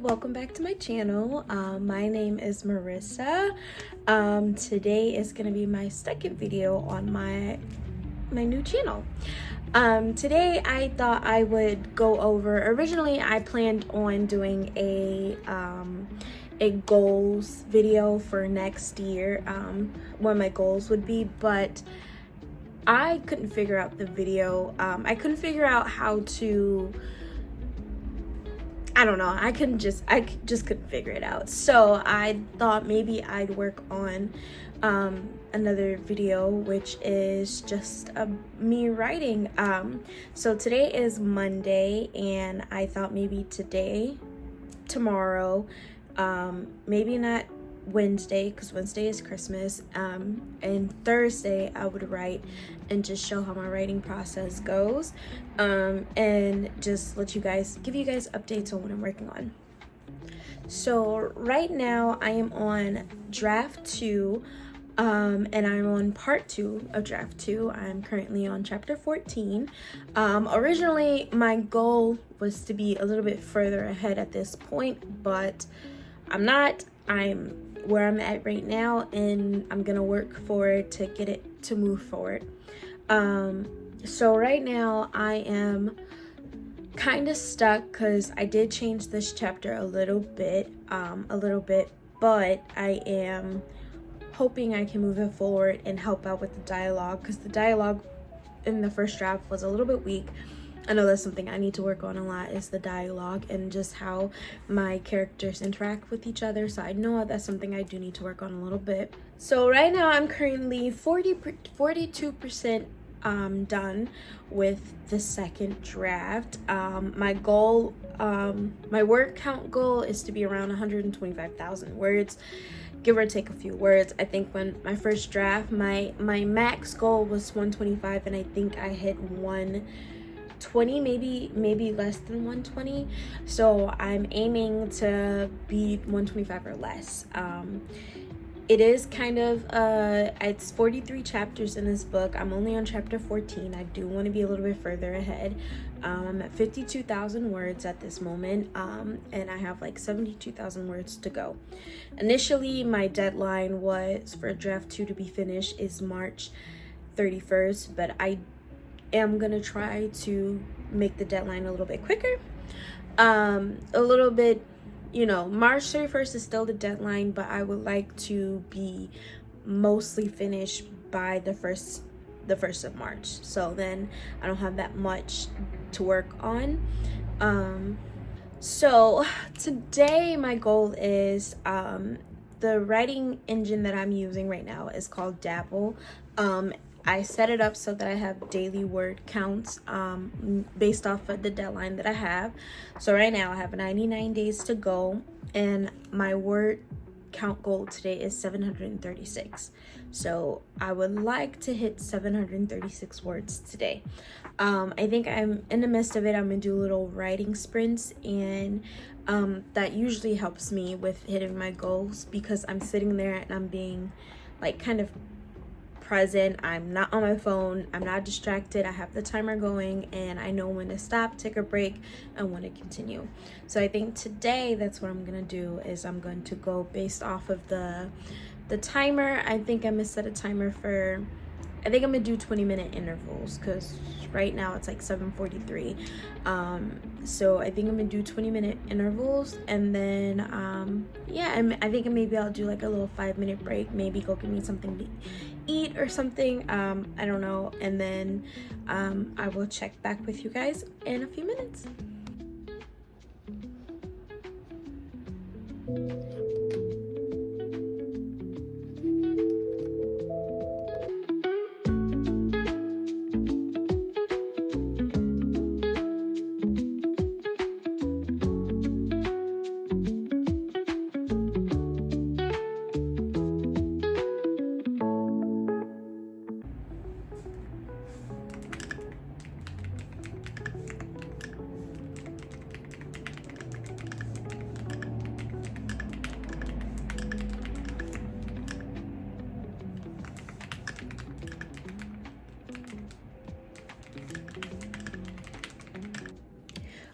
welcome back to my channel. My name is Marissa. Today is going to be my second video on my new channel. Today I thought I would go over, originally I planned on doing a goals video for next year, what my goals would be, but I couldn't figure out the video. I couldn't figure out how to, I don't know, I just couldn't figure it out. So I thought maybe I'd work on another video, which is just me writing. So today is Monday, and I thought maybe today, tomorrow, maybe not Wednesday, because Wednesday is Christmas, and Thursday I would write and just show how my writing process goes, and just give you guys updates on what I'm working on. So right now I am on draft 2, and I'm on part 2 of draft 2. I'm currently on chapter 14. Originally my goal was to be a little bit further ahead at this point, but I'm not. I'm where I'm at right now, and I'm gonna work for it to get it to move forward. So right now I am kind of stuck because I did change this chapter a little bit, but I am hoping I can move it forward and help out with the dialogue, because the dialogue in the first draft was a little bit weak. I know that's something I need to work on a lot, is the dialogue and just how my characters interact with each other. So I know that's something I do need to work on a little bit. So right now I'm currently 42% done with the second draft. My goal, my word count goal is to be around 125,000 words, give or take a few words. I think when my first draft, my max goal was 125, and I think I hit 120, maybe less than 120. So I'm aiming to be 125 or less. It is kind of it's 43 chapters in this book. I'm only on chapter 14. I do want to be a little bit further ahead. I'm at 52,000 words at this moment, and I have like 72,000 words to go. Initially my deadline was for draft 2 to be finished is March 31st, but I am gonna try to make the deadline a little bit quicker, a little bit, March 31st is still the deadline, but I would like to be mostly finished by the first of March, so then I don't have that much to work on. So today my goal is, the writing engine that I'm using right now is called Dabble. I set it up so that I have daily word counts based off of the deadline that I have. So right now I have 99 days to go, and my word count goal today is 736. So I would like to hit 736 words today. I think I'm in the midst of it. I'm gonna do little writing sprints, and that usually helps me with hitting my goals, because I'm sitting there and I'm being like kind of present. I'm not on my phone, I'm not distracted, I have the timer going, and I know when to stop, take a break, and when to continue. So I think today that's what I'm gonna do, is I'm going to go based off of the timer. I think I'm gonna set a timer for, I think I'm gonna do 20-minute intervals, because right now it's like 7:43. So I think I'm gonna do 20-minute intervals, and then I think maybe I'll do like a little 5-minute break, maybe go get me something to eat or something, I don't know, and then I will check back with you guys in a few minutes.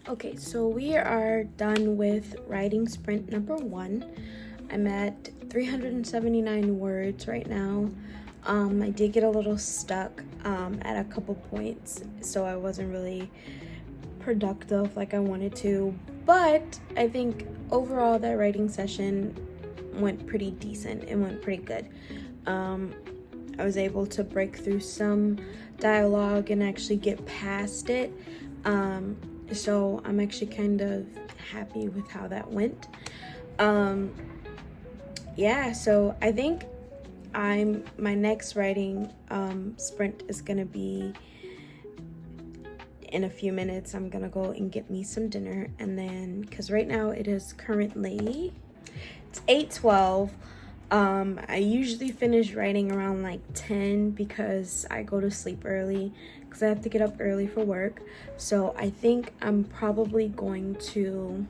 Okay, so we are done with writing sprint number 1. I'm at 379 words right now. I did get a little stuck at a couple points, so I wasn't really productive like I wanted to, but I think overall that writing session went pretty decent. It went pretty good. I was able to break through some dialogue and actually get past it. So I'm actually kind of happy with how that went. Yeah, so I think my next writing sprint is gonna be in a few minutes. I'm gonna go and get me some dinner, and then because right now it's 8:12. I usually finish writing around like 10 because I go to sleep early because I have to get up early for work. So I think I'm probably going to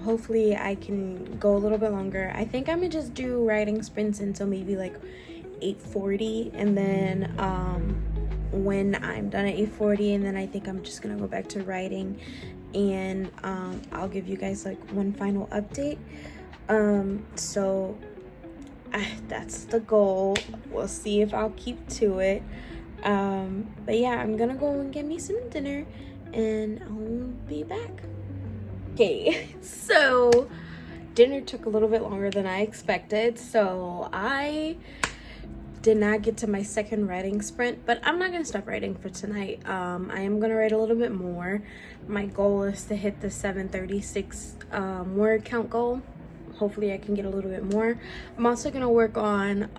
hopefully I can go a little bit longer. I think I'm gonna just do writing sprints until maybe like 8:40, and then when I'm done at 8:40, and then I think I'm just gonna go back to writing, and I'll give you guys like one final update. So that's the goal. We'll see if I'll keep to it. But yeah, I'm gonna go and get me some dinner, and I'll be back. Okay, so dinner took a little bit longer than I expected, so I did not get to my second writing sprint, but I'm not gonna stop writing for tonight. I am gonna write a little bit more. My goal is to hit the 736 word count goal. Hopefully I can get a little bit more. I'm also gonna work on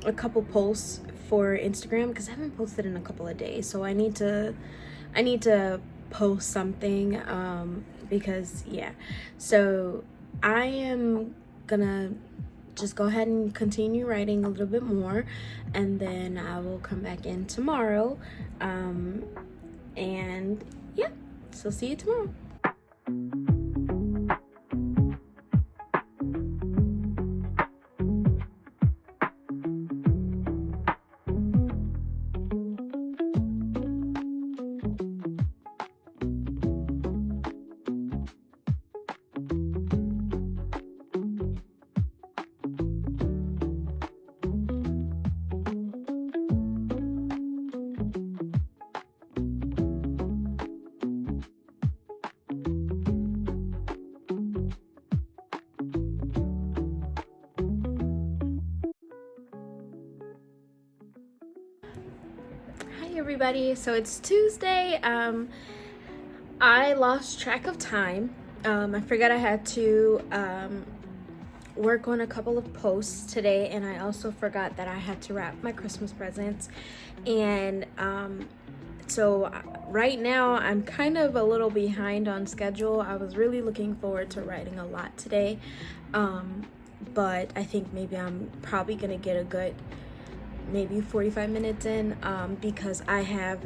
a couple posts for Instagram because I haven't posted in a couple of days, so I need to post something because yeah. So I am gonna just go ahead and continue writing a little bit more, and then I will come back in tomorrow, and yeah, so see you tomorrow. Everybody, so it's Tuesday. I lost track of time. I forgot I had to work on a couple of posts today, and I also forgot that I had to wrap my Christmas presents. And so right now I'm kind of a little behind on schedule. I was really looking forward to writing a lot today, but I think maybe I'm probably gonna get a good maybe 45 minutes in, because I have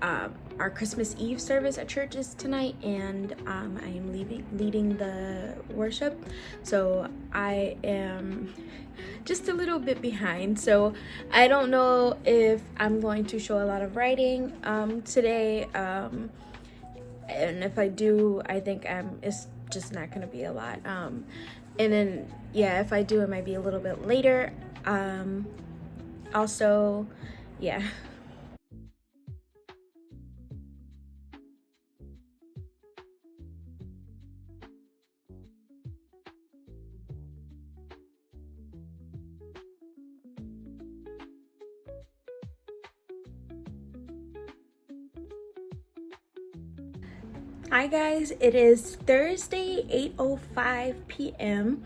our Christmas Eve service at church is tonight, and I am leading the worship, so I am just a little bit behind. So I don't know if I'm going to show a lot of writing today, and if I do, I think it's just not gonna be a lot, and then yeah, if I do, it might be a little bit later. Also, yeah. Hi guys, it is Thursday, 8:05 p.m.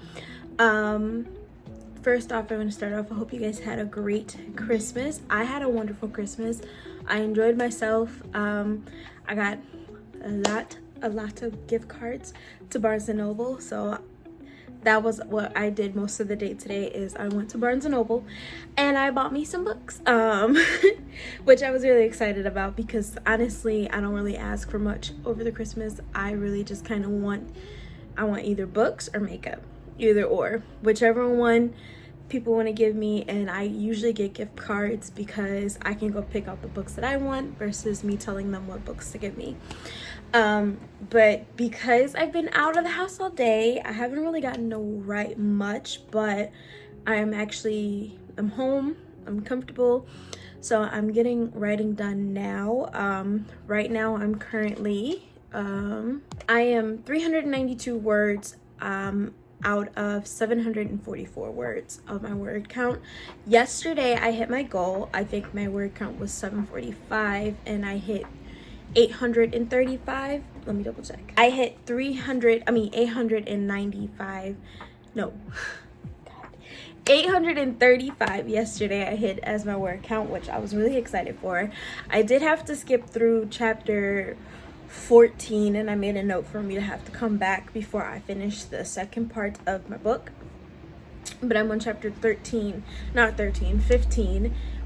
First off, I'm going to start off, I hope you guys had a great Christmas. I had a wonderful Christmas. I enjoyed myself. I got a lot of gift cards to Barnes & Noble. So that was what I did most of the day today, is I went to Barnes & Noble and I bought me some books, which I was really excited about because honestly, I don't really ask for much over the Christmas. I really just kind of want either books or makeup, either or, whichever one people want to give me, and I usually get gift cards because I can go pick out the books that I want versus me telling them what books to give me. But because I've been out of the house all day, I haven't really gotten to write much, but I'm home, I'm comfortable, so I'm getting writing done now. Right now I'm currently I am 392 words out of 744 words of my word count. Yesterday I hit my goal. I think my word count was 745 and I hit 835. Let me double check. I hit 895. No. 835 yesterday I hit as my word count, which I was really excited for. I did have to skip through chapter 14, and I made a note for me to have to come back before I finish the second part of my book. But I'm on chapter 15,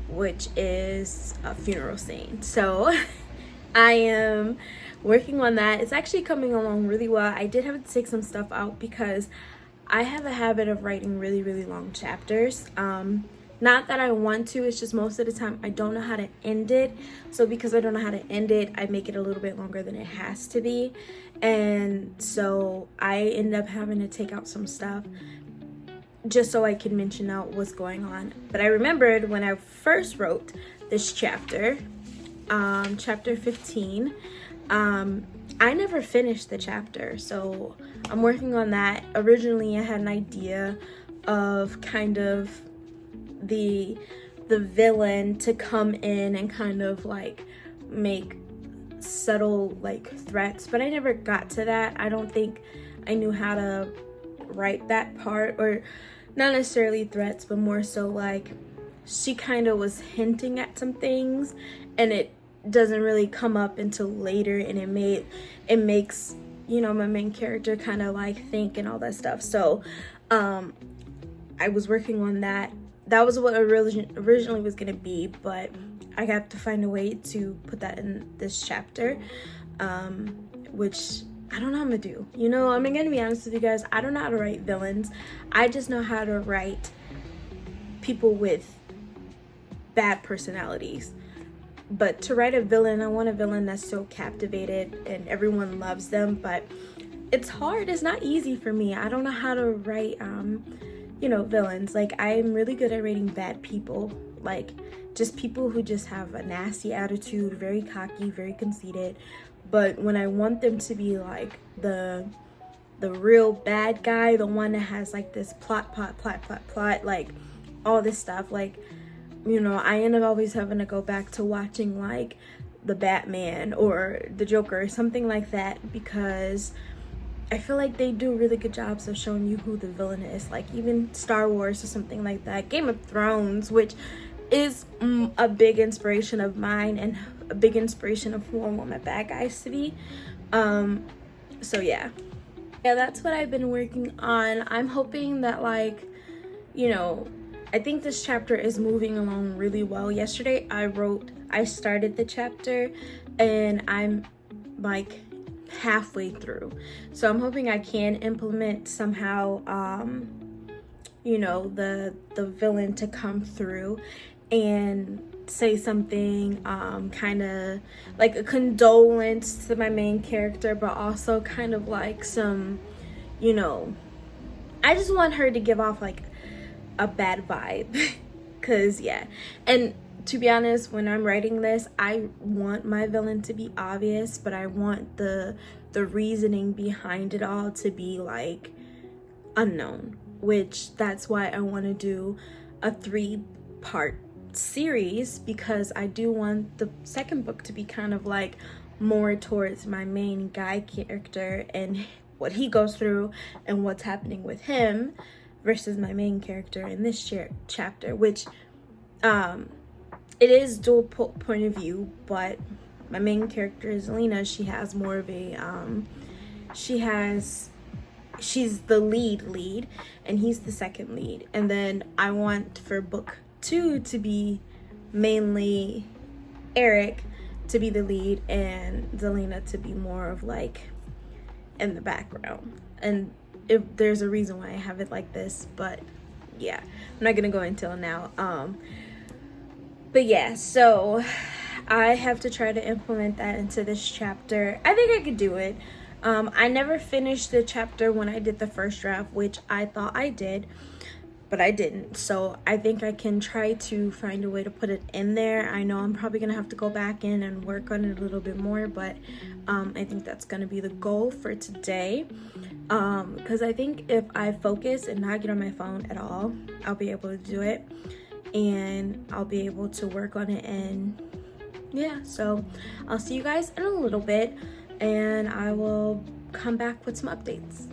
which is a funeral scene. So I am working on that. It's actually coming along really well. I did have to take some stuff out because I have a habit of writing really, really long chapters. Not that I want to, it's just most of the time I don't know how to end it. So because I don't know how to end it, I make it a little bit longer than it has to be. And so I end up having to take out some stuff just so I can mention out what's going on. But I remembered when I first wrote this chapter, chapter 15, I never finished the chapter. So I'm working on that. Originally I had an idea of kind of the villain to come in and kind of like make subtle like threats, but I never got to that. I don't think I knew how to write that part, or not necessarily threats, but more so like she kind of was hinting at some things and it doesn't really come up until later, and it makes, you know, my main character kind of like think and all that stuff. So I was working on that. That was what originally was gonna be, but I have to find a way to put that in this chapter, which I don't know how I'm gonna do. You know, I'm gonna be honest with you guys, I don't know how to write villains. I just know how to write people with bad personalities. But to write a villain, I want a villain that's so captivated and everyone loves them, but it's hard. It's not easy for me. I don't know how to write you know, villains. Like, I'm really good at writing bad people, like just people who just have a nasty attitude, very cocky, very conceited. But when I want them to be like the real bad guy, the one that has like this plot, like all this stuff, like, you know, I end up always having to go back to watching like the Batman or the Joker or something like that, because I feel like they do really good jobs of showing you who the villain is. Like even Star Wars or something like that, Game of Thrones, which is a big inspiration of mine and a big inspiration of who I want my bad guys to be. So yeah, that's what I've been working on. I'm hoping that, like, you know, I think this chapter is moving along really well. Yesterday I started the chapter and I'm like halfway through, so I'm hoping I can implement somehow you know, the villain to come through and say something kind of like a condolence to my main character, but also kind of like some, you know, I just want her to give off like a bad vibe. Cause yeah, and to be honest, when I'm writing this, I want my villain to be obvious, but I want the reasoning behind it all to be like unknown, which that's why I want to do a 3-part series, because I do want the second book to be kind of like more towards my main guy character and what he goes through and what's happening with him, versus my main character in this chapter, which it is dual point of view, but my main character is Zelena. She has more of a she's the lead and he's the second lead. And then I want for book 2 to be mainly Eric to be the lead and Zelena to be more of like in the background. And if there's a reason why I have it like this, but yeah, I'm not gonna go until now. But yeah, so I have to try to implement that into this chapter. I think I could do it. I never finished the chapter when I did the first draft, which I thought I did, but I didn't. So I think I can try to find a way to put it in there. I know I'm probably gonna have to go back in and work on it a little bit more, but I think that's gonna be the goal for today. Because I think if I focus and not get on my phone at all, I'll be able to do it, and I'll be able to work on it. And yeah, so I'll see you guys in a little bit, and I will come back with some updates.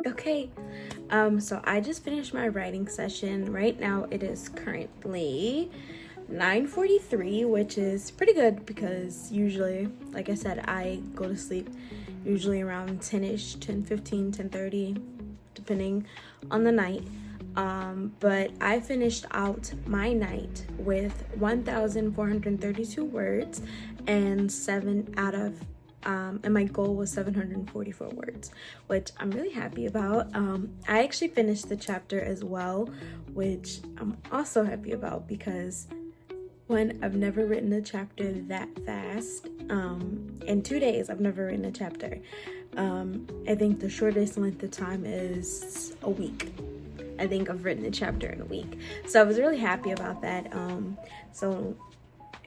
Okay, so I just finished my writing session. Right now it is currently 9:43, which is pretty good because usually, like I said, I go to sleep usually around 10ish, 10:15, 10:30, depending on the night. But I finished out my night with 1,432 words and 7 out of and my goal was 744 words, which I'm really happy about. I actually finished the chapter as well, which I'm also happy about because one, I've never written a chapter that fast. In 2 days, I've never written a chapter. I think the shortest length of time is a week. I think I've written a chapter in a week. So I was really happy about that. So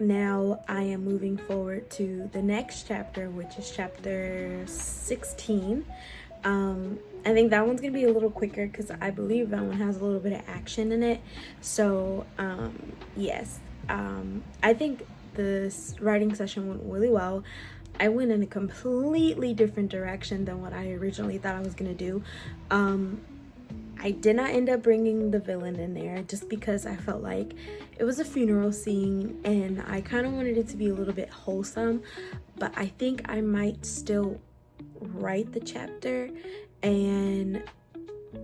now I am moving forward to the next chapter, which is chapter 16. I think that one's gonna be a little quicker because I believe that one has a little bit of action in it. So yes, I think this writing session went really well. I went in a completely different direction than what I originally thought I was gonna do. I did not end up bringing the villain in there just because I felt like it was a funeral scene and I kind of wanted it to be a little bit wholesome, but I think I might still write the chapter and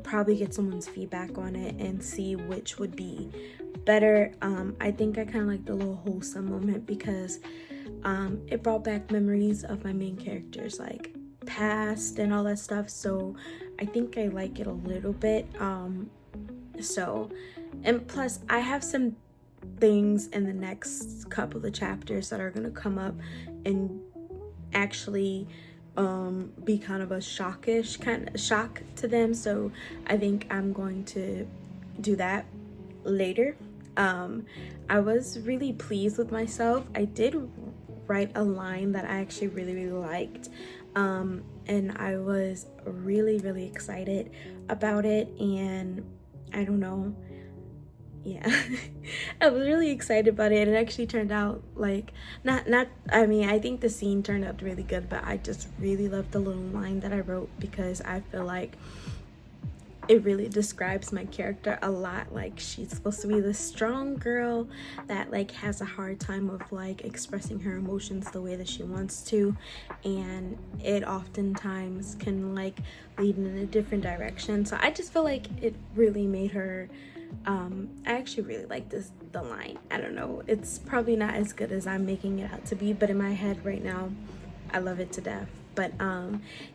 probably get someone's feedback on it and see which would be better. I think I kind of like the little wholesome moment because it brought back memories of my main characters, like past and all that stuff, so I think I like it a little bit. So, and plus I have some things in the next couple of chapters that are gonna come up and actually be kind of a shock to them, so I think I'm going to do that later. I was really pleased with myself. I did write a line that I actually really liked, and I was really excited about it, and I don't know, yeah. I was really excited about it. It actually turned out like I mean, I think the scene turned out really good, but I just really loved the little line that I wrote because I feel like it really describes my character a lot. Like, she's supposed to be this strong girl that like has a hard time of like expressing her emotions the way that she wants to, and it oftentimes can like lead in a different direction. So I just feel like it really made her I actually really like the line. I don't know, it's probably not as good as I'm making it out to be, but in my head right now I love it to death. But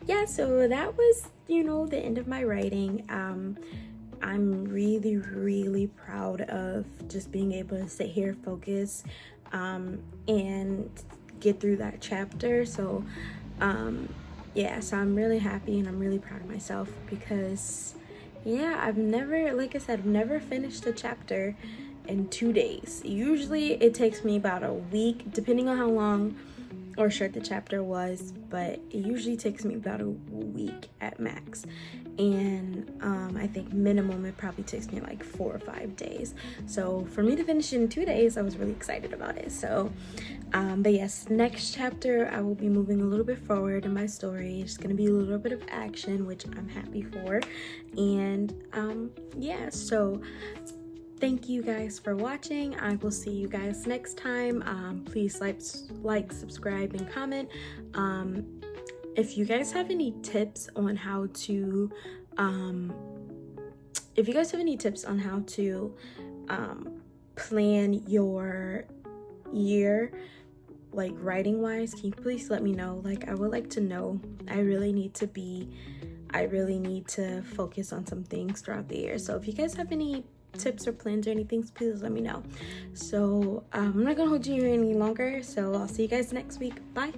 yeah, so that was, you know, the end of my writing. I'm really proud of just being able to sit here, focus, and get through that chapter. So yeah, so I'm really happy and I'm really proud of myself because yeah, I've never, like I said, I've never finished a chapter in 2 days. Usually it takes me about a week, depending on how long or short the chapter was, but it usually takes me about a week at max. And I think minimum it probably takes me like 4 or 5 days. So for me to finish in 2 days, I was really excited about it. So but yes, next chapter I will be moving a little bit forward in my story. It's gonna be a little bit of action, which I'm happy for. And yeah, so thank you guys for watching. I will see you guys next time. Please like, subscribe, and comment. If you guys have any tips on how to if you guys have any tips on how to plan your year, like writing wise, can you please let me know? Like, I would like to know. I really need to focus on some things throughout the year. So if you guys have any tips or plans or anything, please let me know. So I'm not gonna hold you here any longer, so I'll see you guys next week. Bye.